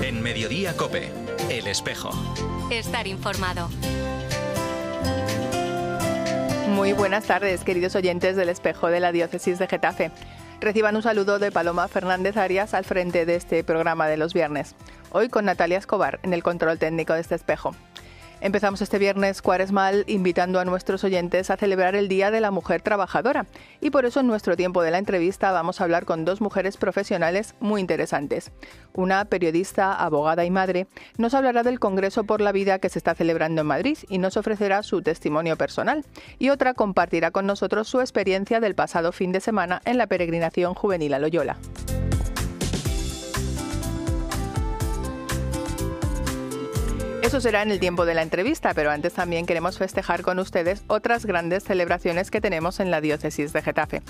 En Mediodía COPE, El Espejo. Estar informado. Muy buenas tardes, queridos oyentes del Espejo de la Diócesis de Getafe. Reciban un saludo de Paloma Fernández Arias al frente de este programa de los viernes. Hoy con Natalia Escobar en el control técnico de este espejo. Empezamos este viernes cuaresmal invitando a nuestros oyentes a celebrar el Día de la Mujer Trabajadora. Y por eso en nuestro tiempo de la entrevista vamos a hablar con dos mujeres profesionales muy interesantes. Una periodista, abogada y madre nos hablará del Congreso por la Vida que se está celebrando en Madrid y nos ofrecerá su testimonio personal. Y otra compartirá con nosotros su experiencia del pasado fin de semana en la peregrinación juvenil a Loyola. Eso será en el tiempo de la entrevista, pero antes también queremos festejar con ustedes otras grandes celebraciones que tenemos en la diócesis de Getafe.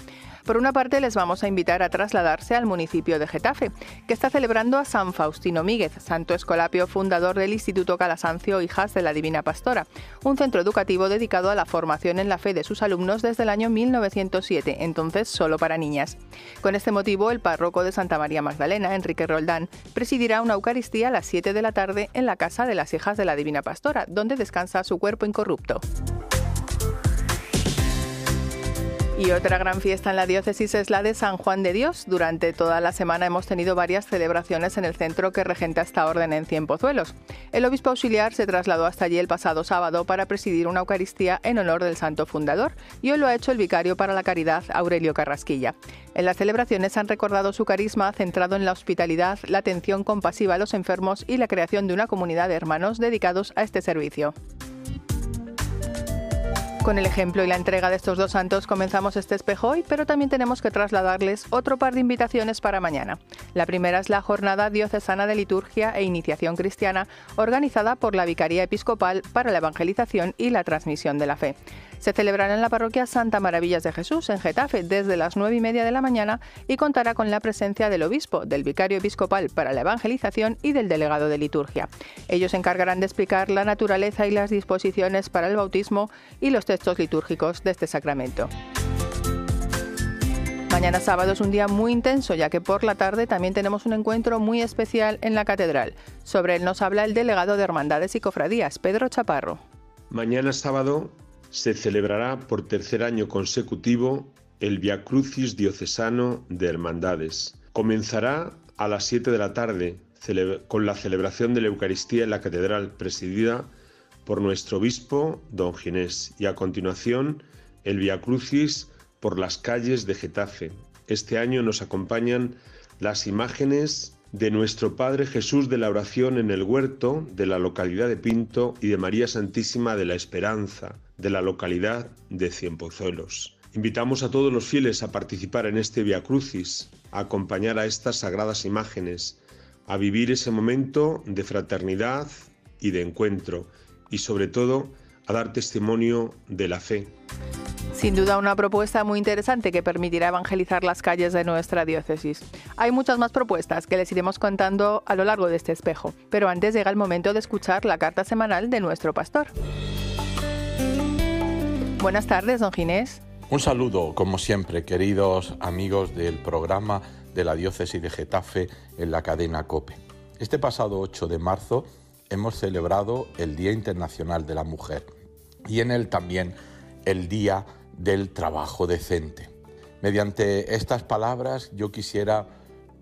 Por una parte, les vamos a invitar a trasladarse al municipio de Getafe, que está celebrando a San Faustino Míguez, santo escolapio fundador del Instituto Calasancio Hijas de la Divina Pastora, un centro educativo dedicado a la formación en la fe de sus alumnos desde el año 1907, entonces solo para niñas. Con este motivo, el párroco de Santa María Magdalena, Enrique Roldán, presidirá una Eucaristía a las 7 de la tarde en la Casa de las Hijas de la Divina Pastora, donde descansa su cuerpo incorrupto. Y otra gran fiesta en la diócesis es la de San Juan de Dios. Durante toda la semana hemos tenido varias celebraciones en el centro que regenta esta orden en Cienpozuelos. El obispo auxiliar se trasladó hasta allí el pasado sábado para presidir una Eucaristía en honor del santo fundador, y hoy lo ha hecho el vicario para la caridad, Aurelio Carrasquilla. En las celebraciones han recordado su carisma centrado en la hospitalidad, la atención compasiva a los enfermos y la creación de una comunidad de hermanos dedicados a este servicio. Con el ejemplo y la entrega de estos dos santos comenzamos este espejo hoy, pero también tenemos que trasladarles otro par de invitaciones para mañana. La primera es la Jornada Diocesana de Liturgia e Iniciación Cristiana, organizada por la Vicaría Episcopal para la Evangelización y la Transmisión de la Fe. Se celebrará en la parroquia Santa Maravillas de Jesús, en Getafe, desde las 9:30 de la mañana y contará con la presencia del obispo, del vicario episcopal para la evangelización y del delegado de liturgia. Ellos se encargarán de explicar la naturaleza y las disposiciones para el bautismo y los textos litúrgicos de este sacramento. Mañana sábado es un día muy intenso, ya que por la tarde también tenemos un encuentro muy especial en la catedral. Sobre él nos habla el delegado de Hermandades y Cofradías, Pedro Chaparro. Mañana sábado se celebrará por tercer año consecutivo el Via Crucis diocesano de Hermandades. Comenzará a las 7 de la tarde con la celebración de la Eucaristía en la catedral, presidida por nuestro obispo, don Ginés, y a continuación el Via Crucis por las calles de Getafe. Este año nos acompañan las imágenes de nuestro Padre Jesús de la Oración en el Huerto de la localidad de Pinto y de María Santísima de la Esperanza de la localidad de Cienpozuelos. Invitamos a todos los fieles a participar en este Via Crucis, a acompañar a estas sagradas imágenes, a vivir ese momento de fraternidad y de encuentro y sobre todo a dar testimonio de la fe. Sin duda una propuesta muy interesante que permitirá evangelizar las calles de nuestra diócesis. Hay muchas más propuestas que les iremos contando a lo largo de este espejo, pero antes llega el momento de escuchar la carta semanal de nuestro pastor. Buenas tardes, don Ginés. Un saludo, como siempre, queridos amigos del programa de la diócesis de Getafe en la cadena COPE. Este pasado 8 de marzo hemos celebrado el Día Internacional de la Mujer y en él también el Día del Trabajo Decente. Mediante estas palabras yo quisiera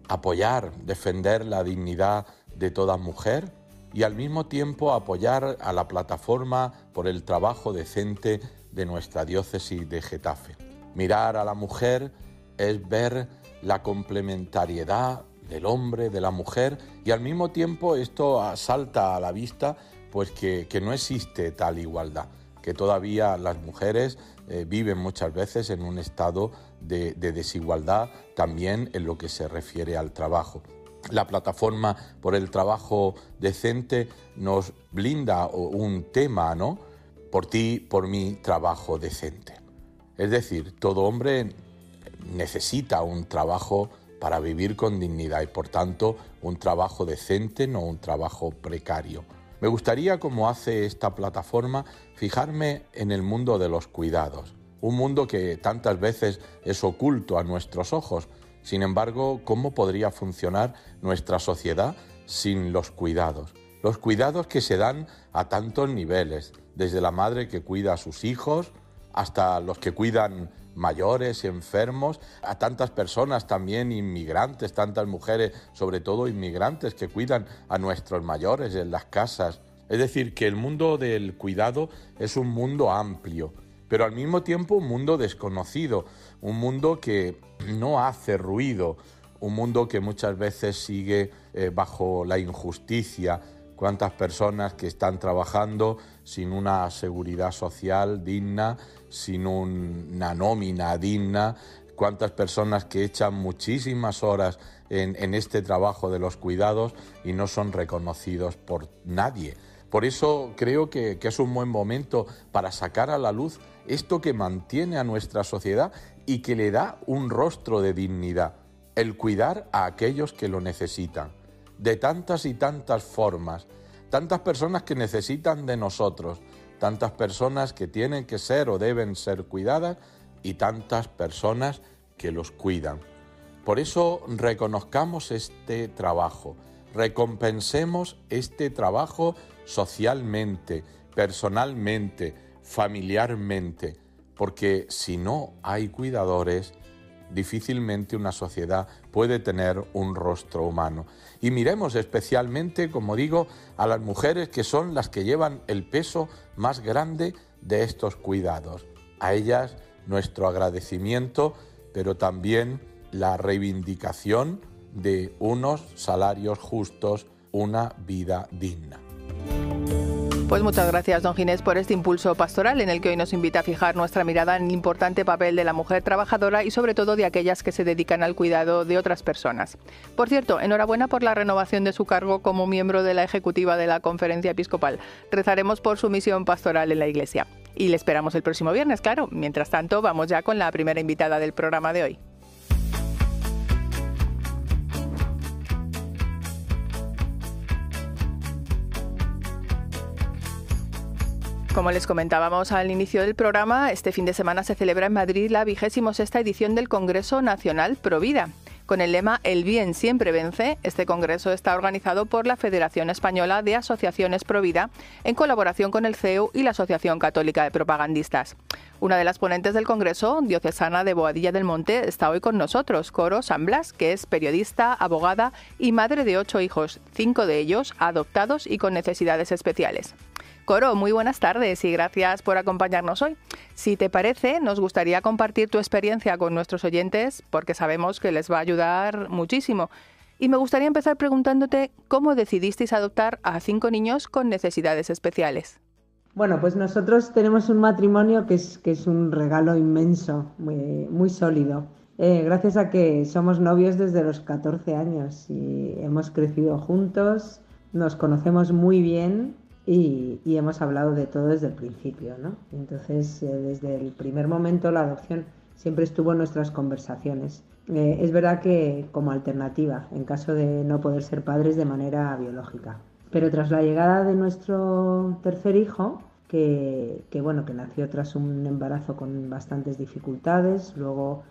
apoyar, defender la dignidad de toda mujer y al mismo tiempo apoyar a la plataforma por el trabajo decente de nuestra diócesis de Getafe. Mirar a la mujer es ver la complementariedad del hombre, de la mujer, y al mismo tiempo esto salta a la vista pues que no existe tal igualdad, que todavía las mujeres viven muchas veces en un estado de desigualdad también en lo que se refiere al trabajo. La plataforma por el trabajo decente nos blinda un tema, ¿no? Por ti, por mí, trabajo decente. Es decir, todo hombre necesita un trabajo para vivir con dignidad y, por tanto, un trabajo decente, no un trabajo precario. Me gustaría, como hace esta plataforma, fijarme en el mundo de los cuidados, un mundo que tantas veces es oculto a nuestros ojos. Sin embargo, ¿cómo podría funcionar nuestra sociedad sin los cuidados. Los cuidados que se dan a tantos niveles, desde la madre que cuida a sus hijos hasta los que cuidan mayores, enfermos, a tantas personas también inmigrantes, tantas mujeres, sobre todo inmigrantes, que cuidan a nuestros mayores en las casas. Es decir, que el mundo del cuidado es un mundo amplio, pero al mismo tiempo un mundo desconocido, un mundo que no hace ruido, un mundo que muchas veces sigue bajo la injusticia. Cuántas personas que están trabajando sin una seguridad social digna, sin una nómina digna, cuántas personas que echan muchísimas horas en este trabajo de los cuidados y no son reconocidos por nadie. Por eso creo que es un buen momento para sacar a la luz esto que mantiene a nuestra sociedad y que le da un rostro de dignidad, el cuidar a aquellos que lo necesitan, de tantas y tantas formas, tantas personas que necesitan de nosotros, tantas personas que tienen que ser o deben ser cuidadas y tantas personas que los cuidan. Por eso reconozcamos este trabajo, recompensemos este trabajo socialmente, personalmente, familiarmente, porque si no hay cuidadores, difícilmente una sociedad puede tener un rostro humano. Y miremos especialmente, como digo, a las mujeres que son las que llevan el peso más grande de estos cuidados. A ellas nuestro agradecimiento, pero también la reivindicación de unos salarios justos, una vida digna. Pues muchas gracias, don Ginés, por este impulso pastoral en el que hoy nos invita a fijar nuestra mirada en el importante papel de la mujer trabajadora y sobre todo de aquellas que se dedican al cuidado de otras personas. Por cierto, enhorabuena por la renovación de su cargo como miembro de la ejecutiva de la Conferencia Episcopal. Rezaremos por su misión pastoral en la Iglesia. Y le esperamos el próximo viernes, claro. Mientras tanto, vamos ya con la primera invitada del programa de hoy. Como les comentábamos al inicio del programa, este fin de semana se celebra en Madrid la 26ª edición del Congreso Nacional Provida. Con el lema El bien siempre vence, este congreso está organizado por la Federación Española de Asociaciones Provida en colaboración con el CEU y la Asociación Católica de Propagandistas. Una de las ponentes del congreso, diocesana de Boadilla del Monte, está hoy con nosotros, Coro San Blas, que es periodista, abogada y madre de 8 hijos, 5 de ellos adoptados y con necesidades especiales. Coro, muy buenas tardes y gracias por acompañarnos hoy. Si te parece, nos gustaría compartir tu experiencia con nuestros oyentes porque sabemos que les va a ayudar muchísimo. Y me gustaría empezar preguntándote cómo decidisteis adoptar a 5 niños con necesidades especiales. Bueno, pues nosotros tenemos un matrimonio que es un regalo inmenso, muy sólido. Gracias a que somos novios desde los 14 años y hemos crecido juntos, nos conocemos muy bien. Y hemos hablado de todo desde el principio, ¿no? Entonces, desde el primer momento la adopción siempre estuvo en nuestras conversaciones. Es verdad que como alternativa, en caso de no poder ser padres de manera biológica. Pero tras la llegada de nuestro tercer hijo, que nació tras un embarazo con bastantes dificultades, luego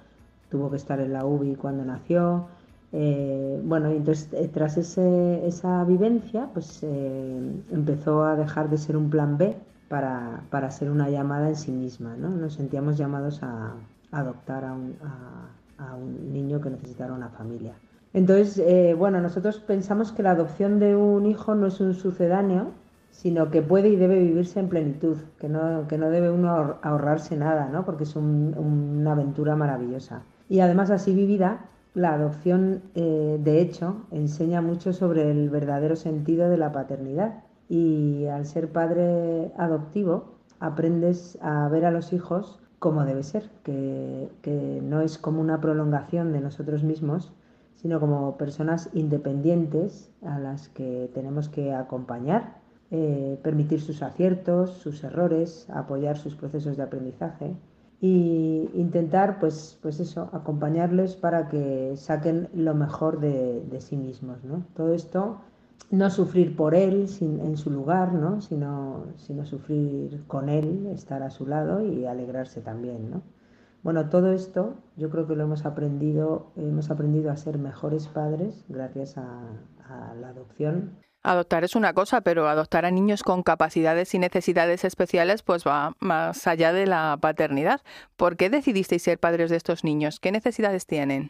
tuvo que estar en la UBI cuando nació. Entonces tras esa vivencia pues empezó a dejar de ser un plan B para ser una llamada en sí misma, ¿no? Nos sentíamos llamados a adoptar a un niño que necesitara una familia. Entonces, nosotros pensamos que la adopción de un hijo no es un sucedáneo, sino que puede y debe vivirse en plenitud, que no debe uno ahorrarse nada, ¿no? Porque es una aventura maravillosa. Y además así vivida, la adopción, de hecho, enseña mucho sobre el verdadero sentido de la paternidad. Y al ser padre adoptivo, aprendes a ver a los hijos como debe ser, que no es como una prolongación de nosotros mismos, sino como personas independientes a las que tenemos que acompañar, permitir sus aciertos, sus errores, apoyar sus procesos de aprendizaje. Y intentar, pues eso, acompañarles para que saquen lo mejor de sí mismos, ¿no? Todo esto, no sufrir por él en su lugar, ¿no? Sino sufrir con él, estar a su lado y alegrarse también, ¿no? Bueno, todo esto yo creo que lo hemos aprendido a ser mejores padres gracias a a la adopción. Adoptar es una cosa, pero adoptar a niños con capacidades y necesidades especiales pues va más allá de la paternidad. ¿Por qué decidisteis ser padres de estos niños? ¿Qué necesidades tienen?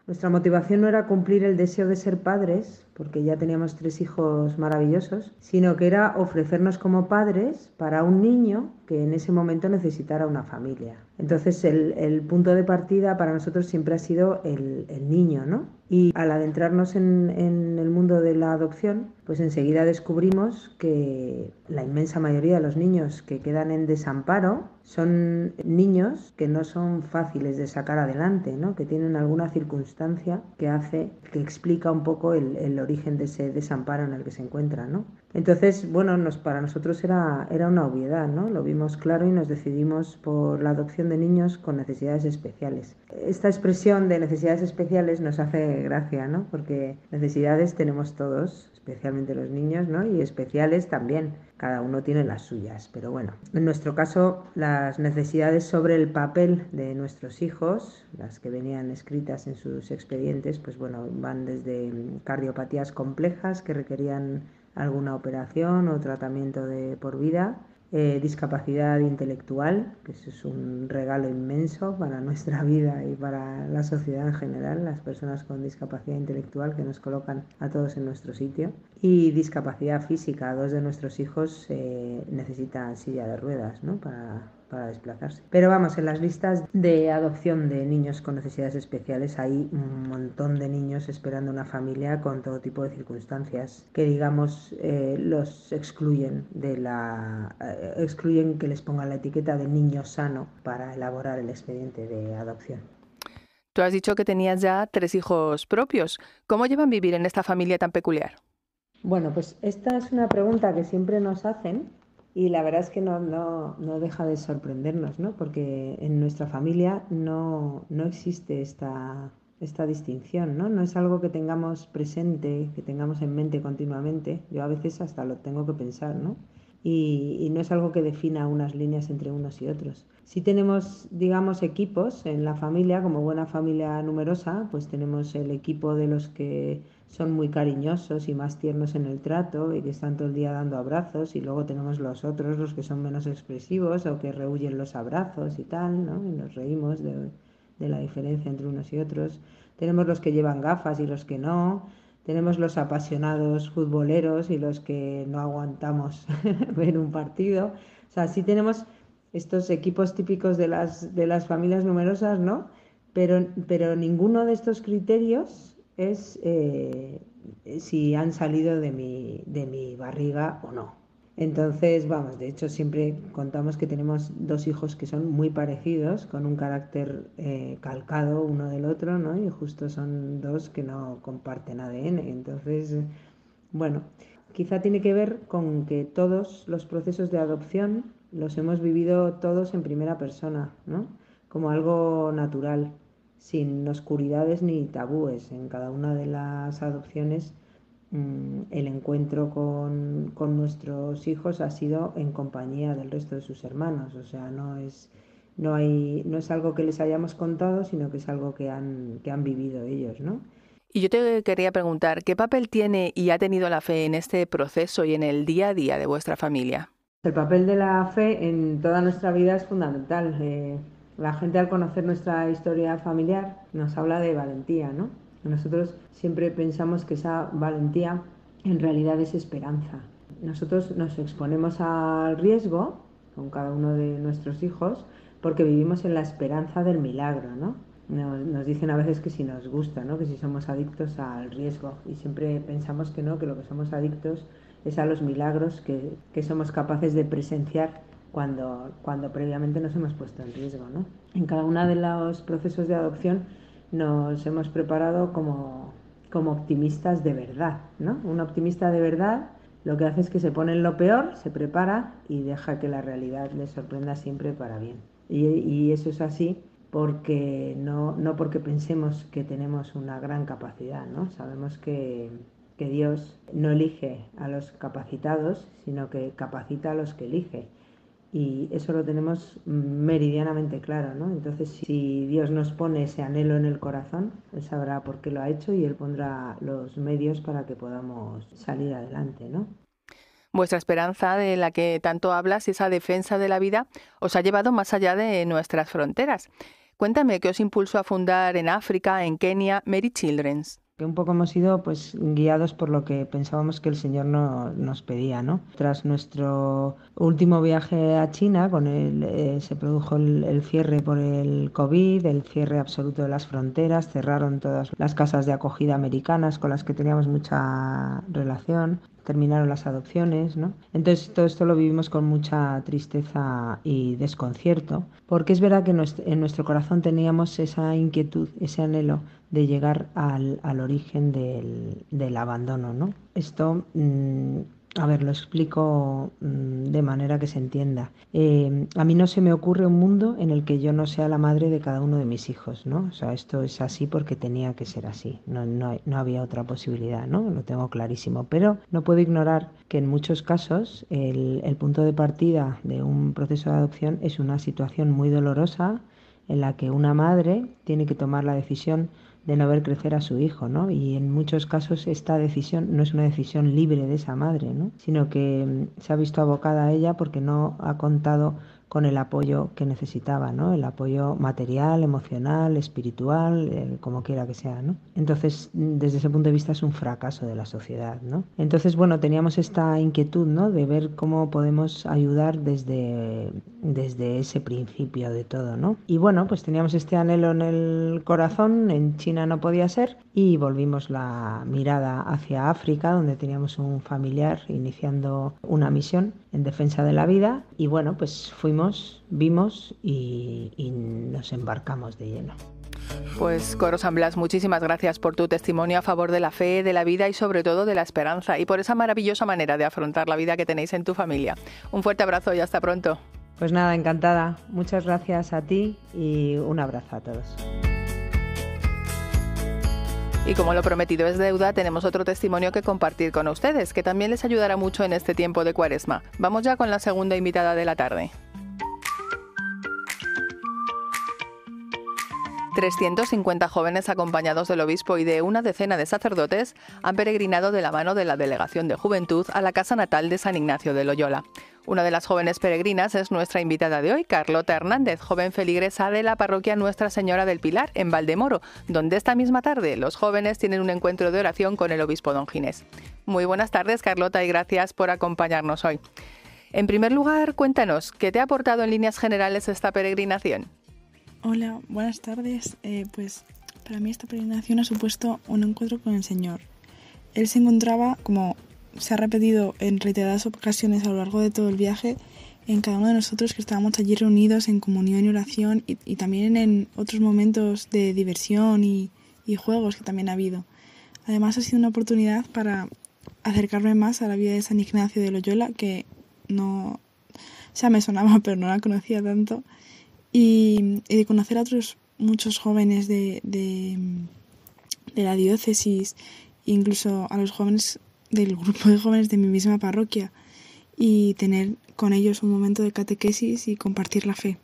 Nuestra motivación no era cumplir el deseo de ser padres, porque ya teníamos 3 hijos maravillosos, sino que era ofrecernos como padres para un niño que en ese momento necesitara una familia. Entonces el punto de partida para nosotros siempre ha sido el niño, ¿no? Y al adentrarnos en el mundo de la adopción, pues enseguida descubrimos que la inmensa mayoría de los niños que quedan en desamparo son niños que no son fáciles de sacar adelante, ¿no? Que tienen alguna circunstancia que explica un poco el origen de ese desamparo en el que se encuentran, ¿no? Entonces, bueno, para nosotros era una obviedad, ¿no? Lo vimos claro y nos decidimos por la adopción de niños con necesidades especiales. Esta expresión de necesidades especiales nos hace gracia, ¿no? Porque necesidades tenemos todos, especialmente los niños, ¿no? Y especiales también. Cada uno tiene las suyas, pero bueno. En nuestro caso, las necesidades sobre el papel de nuestros hijos, las que venían escritas en sus expedientes, pues bueno, van desde cardiopatías complejas que requerían alguna operación o tratamiento de por vida, discapacidad intelectual, que eso es un regalo inmenso para nuestra vida y para la sociedad en general, las personas con discapacidad intelectual que nos colocan a todos en nuestro sitio, y discapacidad física. 2 de nuestros hijos necesitan silla de ruedas, ¿no? para desplazarse. Pero vamos, en las listas de adopción de niños con necesidades especiales hay un montón de niños esperando una familia con todo tipo de circunstancias que, digamos, los excluyen excluyen que les pongan la etiqueta de niño sano para elaborar el expediente de adopción. Tú has dicho que tenías ya 3 hijos propios. ¿Cómo llevan vivir en esta familia tan peculiar? Bueno, pues esta es una pregunta que siempre nos hacen. Y la verdad es que no deja de sorprendernos, ¿no? Porque en nuestra familia no existe esta distinción, ¿no? No es algo que tengamos presente, que tengamos en mente continuamente. Yo a veces hasta lo tengo que pensar, ¿no? Y no es algo que defina unas líneas entre unos y otros. Si tenemos, digamos, equipos en la familia, como buena familia numerosa, pues tenemos el equipo de los que son muy cariñosos y más tiernos en el trato y que están todo el día dando abrazos, y luego tenemos los otros, los que son menos expresivos o que rehúyen los abrazos y tal, ¿no? Y nos reímos de la diferencia entre unos y otros. Tenemos los que llevan gafas y los que no. Tenemos los apasionados futboleros y los que no aguantamos ver un partido. O sea, sí tenemos estos equipos típicos de las familias numerosas, ¿no? Pero ninguno de estos criterios es si han salido de mi barriga o no. Entonces, vamos, de hecho siempre contamos que tenemos 2 hijos que son muy parecidos, con un carácter calcado uno del otro, ¿no? Y justo son 2 que no comparten ADN. Entonces, bueno, quizá tiene que ver con que todos los procesos de adopción los hemos vivido todos en primera persona, ¿no? Como algo natural, sin oscuridades ni tabúes. En cada una de las adopciones el encuentro con nuestros hijos ha sido en compañía del resto de sus hermanos. O sea, no es algo que les hayamos contado, sino que es algo que han vivido ellos, ¿no? Y yo te quería preguntar, ¿qué papel tiene y ha tenido la fe en este proceso y en el día a día de vuestra familia? El papel de la fe en toda nuestra vida es fundamental. La gente, al conocer nuestra historia familiar, nos habla de valentía, ¿no? Nosotros siempre pensamos que esa valentía en realidad es esperanza. Nosotros nos exponemos al riesgo con cada uno de nuestros hijos porque vivimos en la esperanza del milagro, ¿no? Nos dicen a veces que si nos gusta, ¿no? Que si somos adictos al riesgo, y siempre pensamos que no, que lo que somos adictos es a los milagros que somos capaces de presenciar cuando previamente nos hemos puesto en riesgo, ¿no? En cada uno de los procesos de adopción nos hemos preparado como optimistas de verdad, ¿no? Un optimista de verdad lo que hace es que se pone en lo peor, se prepara y deja que la realidad le sorprenda siempre para bien. Y eso es así porque no porque pensemos que tenemos una gran capacidad, ¿no? Sabemos que Dios no elige a los capacitados, sino que capacita a los que elige. Y eso lo tenemos meridianamente claro, ¿no? Entonces, si Dios nos pone ese anhelo en el corazón, Él sabrá por qué lo ha hecho y Él pondrá los medios para que podamos salir adelante, ¿no? Vuestra esperanza, de la que tanto hablas, esa defensa de la vida, os ha llevado más allá de nuestras fronteras. Cuéntame, ¿qué os impulsó a fundar en África, en Kenia, Mary Children's? Que un poco hemos ido pues guiados por lo que pensábamos que el Señor nos pedía, ¿no? Tras nuestro último viaje a China, se produjo el cierre por el COVID, el cierre absoluto de las fronteras, cerraron todas las casas de acogida americanas con las que teníamos mucha relación, terminaron las adopciones, ¿no? Entonces todo esto lo vivimos con mucha tristeza y desconcierto, porque es verdad que en nuestro corazón teníamos esa inquietud, ese anhelo de llegar al origen del abandono, ¿no? Esto, a ver, lo explico de manera que se entienda. A mí no se me ocurre un mundo en el que yo no sea la madre de cada uno de mis hijos, ¿no? O sea, esto es así porque tenía que ser así, no había otra posibilidad, ¿no? Lo tengo clarísimo, pero no puedo ignorar que en muchos casos el punto de partida de un proceso de adopción es una situación muy dolorosa en la que una madre tiene que tomar la decisión de no ver crecer a su hijo, ¿no? Y en muchos casos esta decisión no es una decisión libre de esa madre, ¿no? Sino que se ha visto abocada a ella porque no ha contado con el apoyo que necesitaba, ¿no? El apoyo material, emocional, espiritual, como quiera que sea, ¿no? Entonces, desde ese punto de vista es un fracaso de la sociedad, ¿no? Entonces, bueno, teníamos esta inquietud, ¿no? De ver cómo podemos ayudar desde ese principio de todo, ¿no? Y bueno, pues teníamos este anhelo en el corazón, en China no podía ser, y volvimos la mirada hacia África, donde teníamos un familiar iniciando una misión en defensa de la vida, y bueno, pues vimos y nos embarcamos de lleno. Pues Coro San Blas, muchísimas gracias por tu testimonio a favor de la fe, de la vida y sobre todo de la esperanza, y por esa maravillosa manera de afrontar la vida que tenéis en tu familia. Un fuerte abrazo y hasta pronto. Pues nada, encantada. Muchas gracias a ti y un abrazo a todos. Y como lo prometido es deuda, tenemos otro testimonio que compartir con ustedes, que también les ayudará mucho en este tiempo de Cuaresma. Vamos ya con la segunda invitada de la tarde. 350 jóvenes acompañados del obispo y de una decena de sacerdotes han peregrinado de la mano de la Delegación de Juventud a la casa natal de San Ignacio de Loyola. Una de las jóvenes peregrinas es nuestra invitada de hoy, Carlota Hernández, joven feligresa de la parroquia Nuestra Señora del Pilar, en Valdemoro, donde esta misma tarde los jóvenes tienen un encuentro de oración con el obispo don Ginés. Muy buenas tardes, Carlota, y gracias por acompañarnos hoy. En primer lugar, cuéntanos, ¿qué te ha aportado en líneas generales esta peregrinación? Hola, buenas tardes. Pues para mí esta peregrinación ha supuesto un encuentro con el Señor. Él se encontraba, como se ha repetido en reiteradas ocasiones a lo largo de todo el viaje, en cada uno de nosotros que estábamos allí reunidos en comunión y oración y también en otros momentos de diversión y juegos que también ha habido. Además ha sido una oportunidad para acercarme más a la vida de San Ignacio de Loyola, que no, o sea, me sonaba pero no la conocía tanto. Y de conocer a otros muchos jóvenes de la diócesis, incluso a los jóvenes del grupo de jóvenes de mi misma parroquia, y tener con ellos un momento de catequesis y compartir la fe.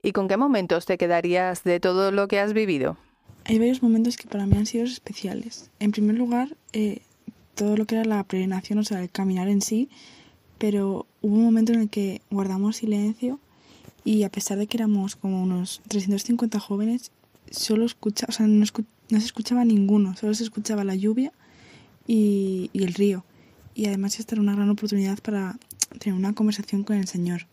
¿Y con qué momentos te quedarías de todo lo que has vivido? Hay varios momentos que para mí han sido especiales. En primer lugar, todo lo que era la peregrinación, o sea, el caminar en sí, pero hubo un momento en el que guardamos silencio. Y a pesar de que éramos como unos 350 jóvenes, no se escuchaba ninguno, solo se escuchaba la lluvia y el río. Y además esta era una gran oportunidad para tener una conversación con el Señor.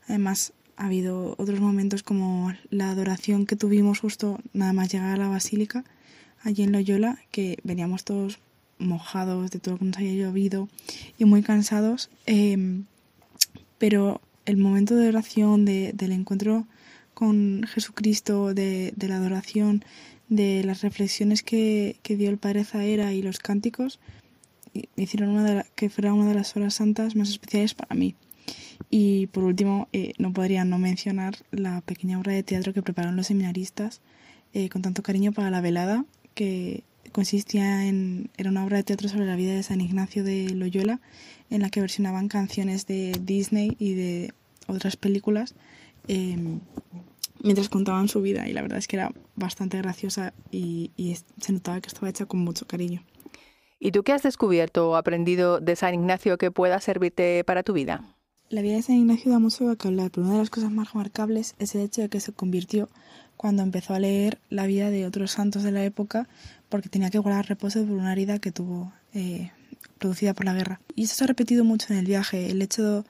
Además ha habido otros momentos como la adoración que tuvimos justo nada más llegar a la basílica, allí en Loyola, que veníamos todos mojados de todo lo que nos había llovido y muy cansados, pero el momento de oración, del encuentro con Jesucristo, de la adoración, de las reflexiones que dio el Padre Zahera y los cánticos, hicieron que fuera una de las horas santas más especiales para mí. Y por último, no podría no mencionar la pequeña obra de teatro que prepararon los seminaristas con tanto cariño para la velada, que era una obra de teatro sobre la vida de San Ignacio de Loyola, en la que versionaban canciones de Disney y de otras películas mientras contaban su vida, y la verdad es que era bastante graciosa y se notaba que estaba hecha con mucho cariño. ¿Y tú qué has descubierto o aprendido de San Ignacio que pueda servirte para tu vida? La vida de San Ignacio da mucho de qué hablar, pero una de las cosas más remarcables es el hecho de que se convirtió cuando empezó a leer la vida de otros santos de la época, porque tenía que guardar reposo por una herida que tuvo producida por la guerra. Y eso se ha repetido mucho en el viaje, el hecho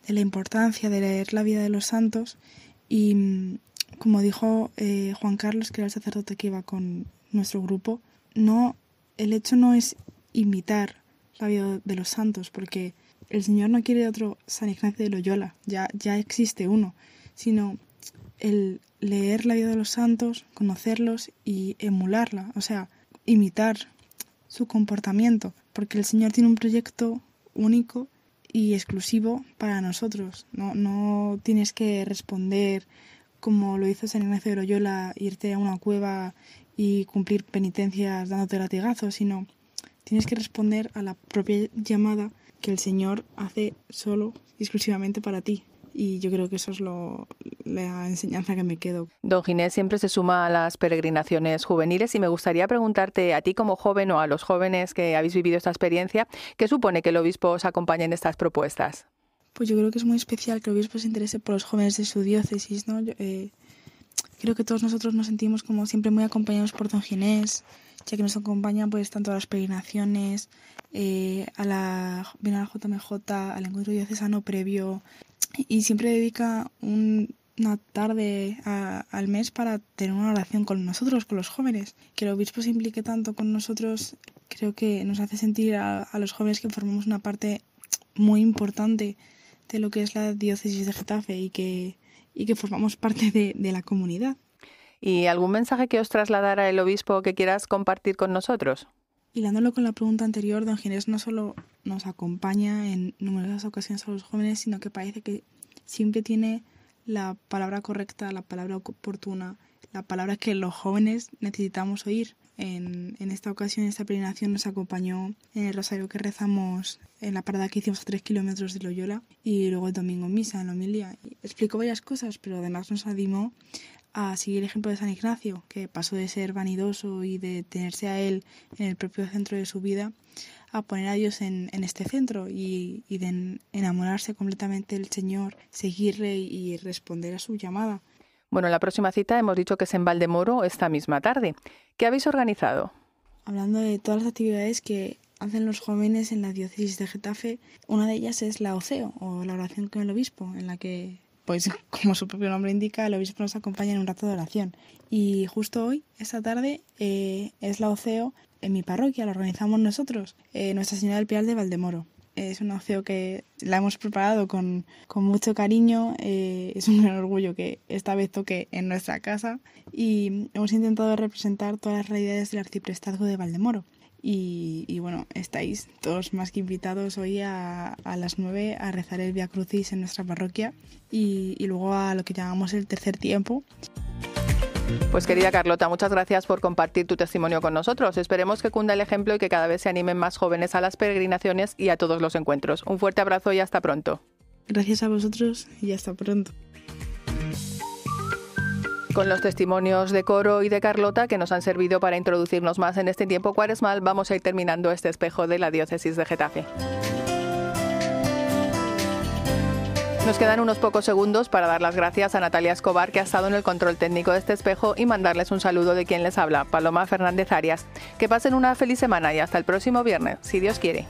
de la importancia de leer la vida de los santos. Y como dijo Juan Carlos, que era el sacerdote que iba con nuestro grupo, el hecho no es imitar la vida de los santos, porque el Señor no quiere otro San Ignacio de Loyola, ya existe uno, sino el leer la vida de los santos, conocerlos y emularla, o sea, imitar su comportamiento, porque el Señor tiene un proyecto único y exclusivo para nosotros. No tienes que responder como lo hizo San Ignacio de Loyola, irte a una cueva y cumplir penitencias dándote latigazos, sino tienes que responder a la propia llamada que el Señor hace solo y exclusivamente para ti. Y yo creo que eso es la enseñanza que me quedo. Don Ginés siempre se suma a las peregrinaciones juveniles y me gustaría preguntarte a ti como joven o a los jóvenes que habéis vivido esta experiencia, ¿qué supone que el obispo os acompañe en estas propuestas? Pues yo creo que es muy especial que el obispo se interese por los jóvenes de su diócesis, ¿no? Creo que todos nosotros nos sentimos como siempre muy acompañados por Don Ginés, ya que nos acompaña pues tanto a las peregrinaciones, viene a la JMJ, al encuentro diocesano previo, y siempre dedica una tarde al mes para tener una oración con nosotros, con los jóvenes. Que el obispo se implique tanto con nosotros, creo que nos hace sentir a los jóvenes que formamos una parte muy importante de lo que es la diócesis de Getafe y que formamos parte de la comunidad. ¿Y algún mensaje que os trasladara el obispo que quieras compartir con nosotros? Hilándolo con la pregunta anterior, Don Ginés no solo nos acompaña en numerosas ocasiones a los jóvenes, sino que parece que siempre tiene la palabra correcta, la palabra oportuna, la palabra que los jóvenes necesitamos oír. En esta ocasión, en esta peregrinación, nos acompañó en el rosario que rezamos en la parada que hicimos a 3 kilómetros de Loyola, y luego el domingo en misa, en la homilía. Explicó varias cosas, pero además nos animó a seguir el ejemplo de San Ignacio, que pasó de ser vanidoso y de tenerse a él en el propio centro de su vida, a poner a Dios en este centro y de enamorarse completamente del Señor, seguirle y responder a su llamada. Bueno, la próxima cita hemos dicho que es en Valdemoro esta misma tarde. ¿Qué habéis organizado? Hablando de todas las actividades que hacen los jóvenes en la diócesis de Getafe, una de ellas es la OCEO, o la oración con el obispo, en la que, pues como su propio nombre indica, el obispo nos acompaña en un rato de oración. Y justo hoy, esta tarde, es la OCEO en mi parroquia, la organizamos nosotros, Nuestra Señora del Pilar de Valdemoro. Es una OCEO que la hemos preparado con mucho cariño, es un gran orgullo que esta vez toque en nuestra casa, y hemos intentado representar todas las realidades del arciprestazgo de Valdemoro. Y bueno, estáis todos más que invitados hoy a las 9 a rezar el Vía Crucis en nuestra parroquia y luego a lo que llamamos el tercer tiempo. Pues querida Carlota, muchas gracias por compartir tu testimonio con nosotros. Esperemos que cunda el ejemplo y que cada vez se animen más jóvenes a las peregrinaciones y a todos los encuentros. Un fuerte abrazo y hasta pronto. Gracias a vosotros y hasta pronto. Con los testimonios de Coro y de Carlota que nos han servido para introducirnos más en este tiempo cuaresmal, vamos a ir terminando este espejo de la diócesis de Getafe. Nos quedan unos pocos segundos para dar las gracias a Natalia Escobar, que ha estado en el control técnico de este espejo, y mandarles un saludo de quien les habla, Paloma Fernández Arias. Que pasen una feliz semana y hasta el próximo viernes, si Dios quiere.